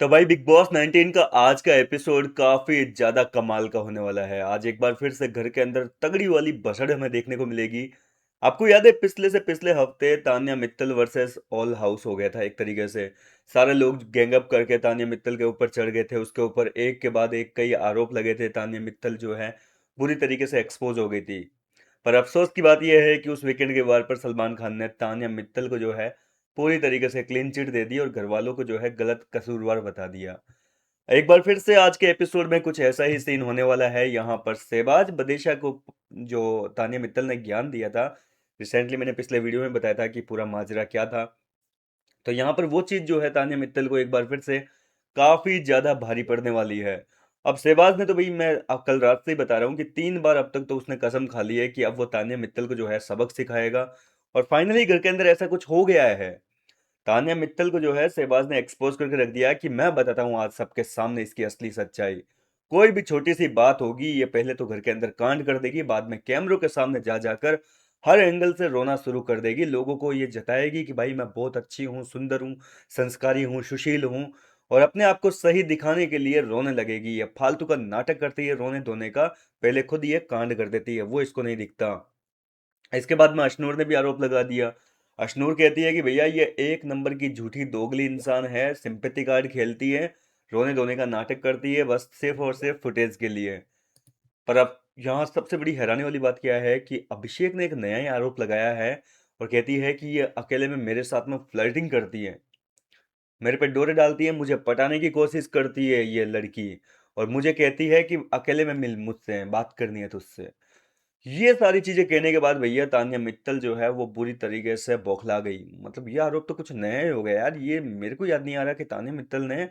तो भाई big boss 19 का आज का एपिसोड काफी ज्यादा कमाल का होने वाला है। आज एक बार फिर से घर के अंदर तगड़ी वाली भसड़ हमें देखने को मिलेगी। आपको याद है पिछले से पिछले हफ्ते Tanya Mittal versus all house हो गया था एक तरीके से। सारे लोग गैंग अप करके तान्या मित्तल के ऊपर चढ़ गए थे, उसके ऊपर एक के बाद एक कई आरोप लगे थे। तान्या मित्तल जो है बुरी तरीके से एक्सपोज हो गई थी। पर अफसोस की बात यह है कि उस वीकेंड के वार पर सलमान खान ने तान्या मित्तल को जो है पूरी तरीके से क्लीन चिट दे दी और घर वालों को जो है गलत कसूरवार बता दिया। एक बार फिर से आज के एपिसोड में कुछ ऐसा ही सीन होने वाला है। यहाँ पर शहबाज बदेशा को जो तान्या मित्तल ने ज्ञान दिया था, रिसेंटली मैंने पिछले वीडियो में बताया था कि पूरा माजरा क्या था। तो यहाँ पर वो चीज जो है तान्या मित्तल को एक बार फिर से काफी ज्यादा भारी पड़ने वाली है। अब शहबाज ने तो भाई मैं अब कल रात से ही बता रहा हूँ कि 3 बार अब तक तो उसने कसम खा ली है कि अब वो तान्या मित्तल को जो है सबक सिखाएगा। और फाइनली घर के अंदर ऐसा कुछ हो गया है। तान्या मित्तल को जो है शहबाज ने एक्सपोज करके रख दिया है कि मैं बताता हूँ आज सबके सामने इसकी असली सच्चाई। कोई भी छोटी सी बात होगी ये पहले तो घर के अंदर कांड कर देगी, बाद में कैमरों के सामने जा जाकर हर एंगल से रोना शुरू कर देगी। लोगों को ये जताएगी कि भाई मैं बहुत अच्छी हूँ, सुंदर हूँ, संस्कारी हूँ, सुशील हूँ। और अपने आप को सही दिखाने के लिए रोने लगेगी। ये फालतू का नाटक करती है रोने धोने का, पहले खुद ये कांड कर देती है, वो इसको नहीं दिखता। इसके बाद में अशनूर ने भी आरोप लगा दिया। अशनूर कहती है कि भैया ये एक नंबर की झूठी दोगली इंसान है, सिंपैथी कार्ड खेलती है, रोने धोने का नाटक करती है बस सिर्फ और सिर्फ फुटेज के लिए। पर अब यहाँ सबसे बड़ी हैरानी वाली बात क्या है कि अभिषेक ने एक नया ही आरोप लगाया है और कहती है कि ये अकेले में मेरे साथ में फ्लर्टिंग करती है, मेरे पे डोरे डालती है, मुझे पटाने की कोशिश करती है ये लड़की। और मुझे कहती है कि अकेले में मिल मुझसे, बात करनी है तुझसे। ये सारी चीजें कहने के बाद भैया तान्या मित्तल जो है वो बुरी तरीके से बौखला गई। मतलब ये आरोप तो कुछ नया ही हो गया यार। ये मेरे को याद नहीं आ रहा कि तान्या मित्तल ने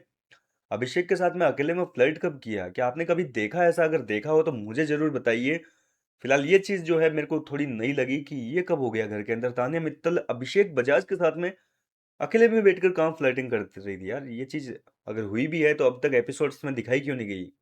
अभिषेक के साथ में अकेले में फ्लर्ट कब किया। क्या आपने कभी देखा ऐसा? अगर देखा हो तो मुझे जरूर बताइए। फिलहाल ये चीज जो है मेरे को थोड़ी नई लगी कि ये कब हो गया घर के अंदर तान्या मित्तल अभिषेक बजाज के साथ में अकेले में बैठकर कहाँ फ्लर्टिंग करती रही थी यार। ये चीज अगर हुई भी है तो अब तक एपिसोड्स में दिखाई क्यों नहीं गई?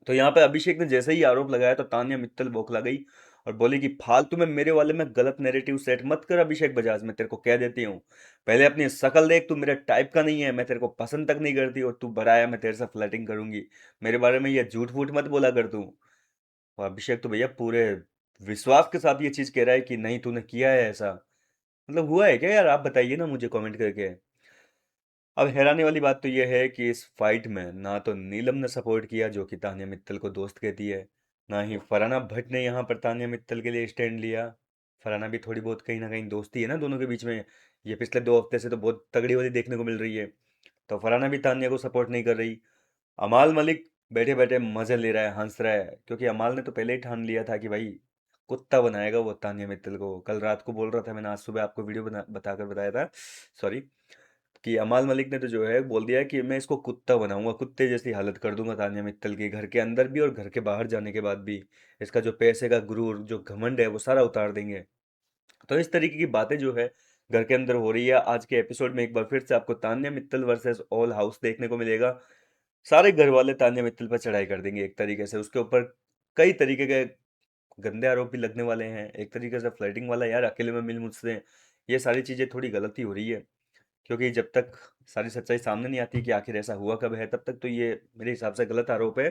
तो यहाँ पे अभिषेक ने जैसे ही आरोप लगाया तो तान्या मित्तल बौखला गई और बोली कि फालतू में मेरे वाले में गलत नैरेटिव सेट मत कर अभिषेक बजाज, मैं तेरे को कह देती हूँ। पहले अपनी शक्ल देख, तू मेरे टाइप का नहीं है, मैं तेरे को पसंद तक नहीं करती और तू बड़ाया मैं तेरे से फ्लर्टिंग करूंगी। मेरे बारे में ये झूठ फूट मत बोला कर तू। और अभिषेक तो भैया पूरे विश्वास के साथ ये चीज कह रहा है कि नहीं तूने किया है ऐसा। मतलब हुआ है क्या यार? आप बताइए ना मुझे कमेंट करके। अब हैरानी वाली बात तो यह है कि इस फाइट में ना तो नीलम ने सपोर्ट किया जो कि तान्या मित्तल को दोस्त कहती है, ना ही फरहाना भट्ट ने यहाँ पर तान्या मित्तल के लिए स्टैंड लिया। फरहाना भी थोड़ी बहुत कहीं ना कहीं दोस्ती है ना दोनों के बीच में। ये पिछले 2 हफ्ते से तो बहुत तगड़ी वाली देखने को मिल रही है। तो फरहाना भी तान्या को सपोर्ट नहीं कर रही। अमाल मलिक बैठे बैठे मजे ले रहा है, हंस रहा है, क्योंकि अमाल ने तो पहले ही ठान लिया था कि भाई कुत्ता बनाएगा वो तान्या मित्तल को। कल रात को बोल रहा था, मैंने आज सुबह आपको वीडियो बताकर बताया था, सॉरी, कि अमाल मलिक ने तो जो है बोल दिया कि मैं इसको कुत्ता बनाऊंगा, कुत्ते जैसी हालत कर दूंगा तान्या मित्तल की, घर के अंदर भी और घर के बाहर जाने के बाद भी। इसका जो पैसे का गुरूर जो घमंड है वो सारा उतार देंगे। तो इस तरीके की बातें जो है घर के अंदर हो रही है। आज के एपिसोड में एक बार फिर से आपको Tanya Mittal versus all house देखने को मिलेगा। सारे घर वाले तान्या मित्तल पर चढ़ाई कर देंगे एक तरीके से। उसके ऊपर कई तरीके के गंदे आरोप भी लगने वाले हैं। एक तरीके से फ्लर्टिंग वाला, यार अकेले में मिल मुझसे, ये सारी चीजें थोड़ी गलत ही हो रही है। क्योंकि जब तक सारी सच्चाई सामने नहीं आती कि आखिर ऐसा हुआ कब है, तब तक तो ये मेरे हिसाब से गलत आरोप है।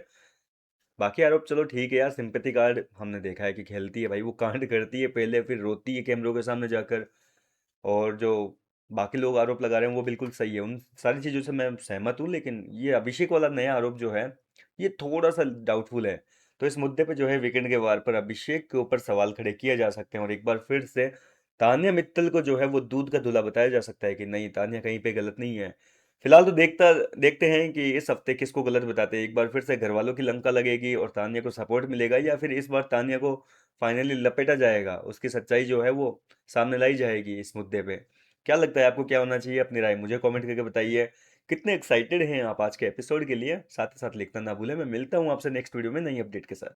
बाकी आरोप चलो ठीक है यार, सिंपैथी कार्ड हमने देखा है कि खेलती है भाई, वो कांड करती है पहले, फिर रोती है कैमरों के सामने जाकर। और जो बाकी लोग आरोप लगा रहे हैं वो बिल्कुल सही है, उन सारी चीज़ों से मैं सहमत हूँ। लेकिन ये अभिषेक वाला नया आरोप जो है ये थोड़ा सा डाउटफुल है। तो इस मुद्दे पे जो है वीकेंड के वार पर अभिषेक के ऊपर सवाल खड़े किए जा सकते हैं और एक बार फिर से तान्या मित्तल को जो है वो दूध का धुला बताया जा सकता है कि नहीं तान्या कहीं पे गलत नहीं है। फिलहाल तो देखते हैं कि इस हफ्ते किसको गलत बताते हैं। एक बार फिर से घर वालों की लंका लगेगी और तान्या को सपोर्ट मिलेगा, या फिर इस बार तान्या को फाइनली लपेटा जाएगा, उसकी सच्चाई जो है वो सामने लाई जाएगी इस मुद्दे पे। क्या लगता है आपको क्या होना चाहिए? अपनी राय मुझे कमेंट करके बताइए। कितने एक्साइटेड हैं आप आज के एपिसोड के लिए? साथ ही साथ लिखना ना भूलें। मैं मिलता हूँ आपसे नेक्स्ट वीडियो में नई अपडेट के साथ।